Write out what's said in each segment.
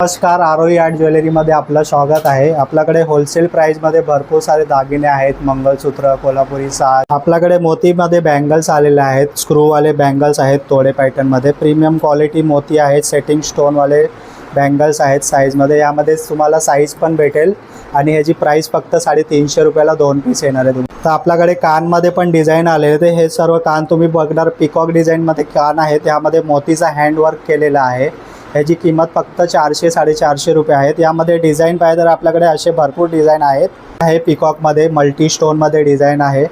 नमस्कार, आरोही आर्ट ज्वेलरीमध्ये आपलं स्वागत आहे। आपल्याकडे होलसेल प्राइसमध्ये भरपूर सारे दागिने आहेत। मंगळसूत्र, कोल्हापुरी साज, आपल्याकडे मोतीमध्ये बँगल्स आलेले आहेत। स्क्रूवाले बँगल्स आहेत तोडे पॅटर्नमध्ये। प्रीमियम क्वालिटी मोती आहेत। सेटिंग स्टोनवाले बँगल्स आहेत साईजमध्ये। यामध्ये तुम्हाला साईज पण भेटेल आणि ह्याची प्राइस फक्त 350 रुपयाला 2 पीस येणार आहे। तर आपल्याकडे कानमध्ये पण डिझाईन आलेले ते हे सर्व कान तुम्ही बघणार पिकॉक डिझाईनमध्ये कान आहे। त्यामध्ये मोतीचा हँडवर्क केलेला आहे। ह्याची किंमत फक्त 400-450 रुपये आहेत। यामध्ये डिझाईन पाहिजे तर आपल्याकडे असे भरपूर डिझाईन आहेत। हे पिकॉकमध्ये मल्टी स्टोनमध्ये डिझाईन आहे।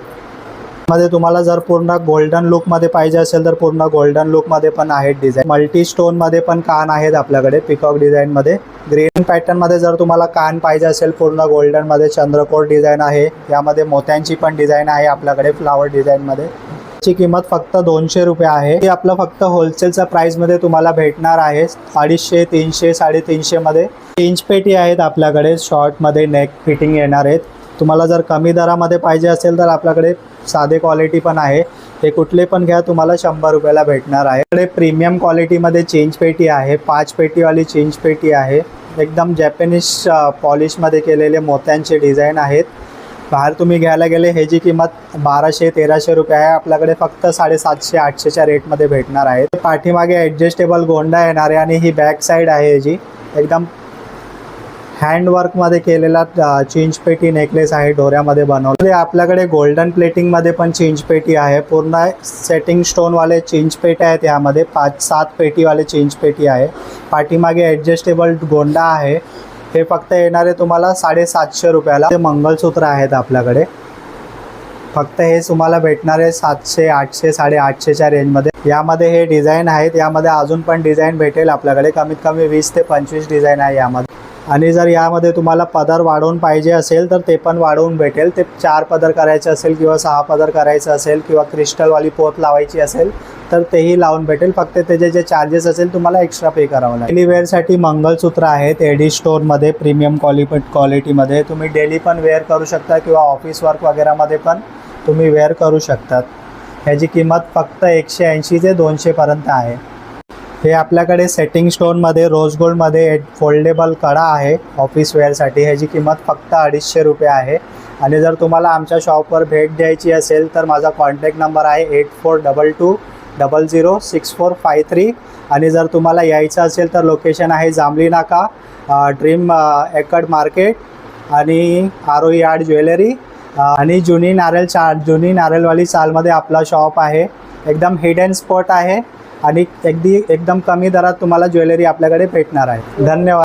मध्ये तुम्हाला जर पूर्ण गोल्डन लुकमध्ये पाहिजे असेल तर पूर्ण गोल्डन लुकमध्ये पण आहेत डिझाईन। मल्टी स्टोनमध्ये पण कान आहेत आपल्याकडे पिकॉक डिझाईनमध्ये। ग्रीन पॅटर्नमध्ये जर तुम्हाला कान पाहिजे असेल पूर्ण गोल्डनमध्ये चंद्रकोर डिझाईन आहे। यामध्ये मोत्यांची पण डिझाईन आहे आपल्याकडे फ्लावर डिझाईनमध्ये। ची किंमत फक्त 200 रुपये आहे। हे आपलं फक्त होलसेलच्या प्राइसमध्ये तुम्हाला भेटणार आहे। 250, 300, 350 मध्ये। इंच पेटी आहेत आपल्याकडे शॉर्टमध्ये नेक फिटिंग येणार आहेत। तुम्हाला जर कमी दरामध्ये पाहिजे असेल तर आपल्याकडे साधे क्वालिटी पण आहे। ते कुठले पण घ्या तुम्हाला 100 रुपयाला भेटणार आहे। इकडे प्रीमियम क्वालिटीमध्ये चेंज पेटी आहे। 5 पेटीवाली चेंज पेटी आहे। एकदम जॅपनीज पॉलिशमध्ये केलेले मोत्यांचे डिझाईन आहेत। बाहेर तुम्ही घ्यायला गेले ह्याची किंमत 1200-1300 रुपये आहे। आपल्याकडे फक्त 750-800च्या रेटमध्ये भेटणार आहे। पाठीमागे ॲडजस्टेबल गोंडा येणार आहे आणि ही बॅक साईड आहे ह्याची। एकदम हँडवर्कमध्ये केलेला चेंज पेटी नेकलेस आहे डोऱ्यामध्ये बनवलेले। आपल्याकडे गोल्डन प्लेटिंगमध्ये पण चेंज पेटी आहे। पूर्ण सेटिंग स्टोनवाले चेंज पेटी आहेत। यामध्ये 5-7 पेटीवाले चेंज पेटी आहे। पाठीमागे ॲडजस्टेबल गोंडा आहे। हे फक्त येणारे तुम्हाला 750 रुपयाला। ते मंगळसूत्र आहेत आपल्याकडे। फक्त हे तुम्हाला भेटणारे 700, 800, 850च्या रेंजमध्ये। यामध्ये हे डिझाईन आहेत। यामध्ये अजून पण डिझाईन भेटेल आपल्याकडे। कमीत कमी 20 ते 25 डिझाईन आहे यामध्ये। आणि जर यामध्ये तुम्हाला पदर वाढवून पाहिजे असेल तर ते पण वाढवून भेटेल। ते 4 पदर करायचे असेल किंवा 6 पदर करायचं असेल किंवा क्रिस्टलवाली पोत लावायची असेल तर तेही लावून भेटेल। फक्त त्याचे जे चार्जेस असेल तुम्हाला एक्स्ट्रा पे करावं लागेल। डेली वेअरसाठी मंगळसूत्र आहेत एडी स्टोनमध्ये प्रीमियम क्वालिटीमध्ये। तुम्ही डेली पण वेअर करू शकता किंवा ऑफिस वर्क वगैरेमध्ये पण तुम्ही वेअर करू शकतात। ह्याची किंमत फक्त 180 ते 200 पर्यंत आहे। हे आपल्याकडे सेटिंग स्टोनमध्ये रोज गोल्डमध्ये फोल्डेबल कडा आहे ऑफिस वेअरसाठी। ह्याची किंमत फक्त 250 रुपये आहे। आणि जर तुम्हाला आमच्या शॉपवर भेट द्यायची असेल तर माझा कॉन्टॅक्ट नंबर आहे 8422006453। आणि जर तुम्हाला यायचं असेल तर लोकेशन आहे जांभली नाका, ड्रीम एकड मार्केट आणि आरोही आर्ट ज्वेलरी आणि जुनी नारळवाली चालमध्ये आपला शॉप आहे। एकदम हिडन स्पॉट आहे आणि एकदम कमी दरात तुम्हाला ज्वेलरी आपल्याकडे भेटणार आहे। धन्यवाद।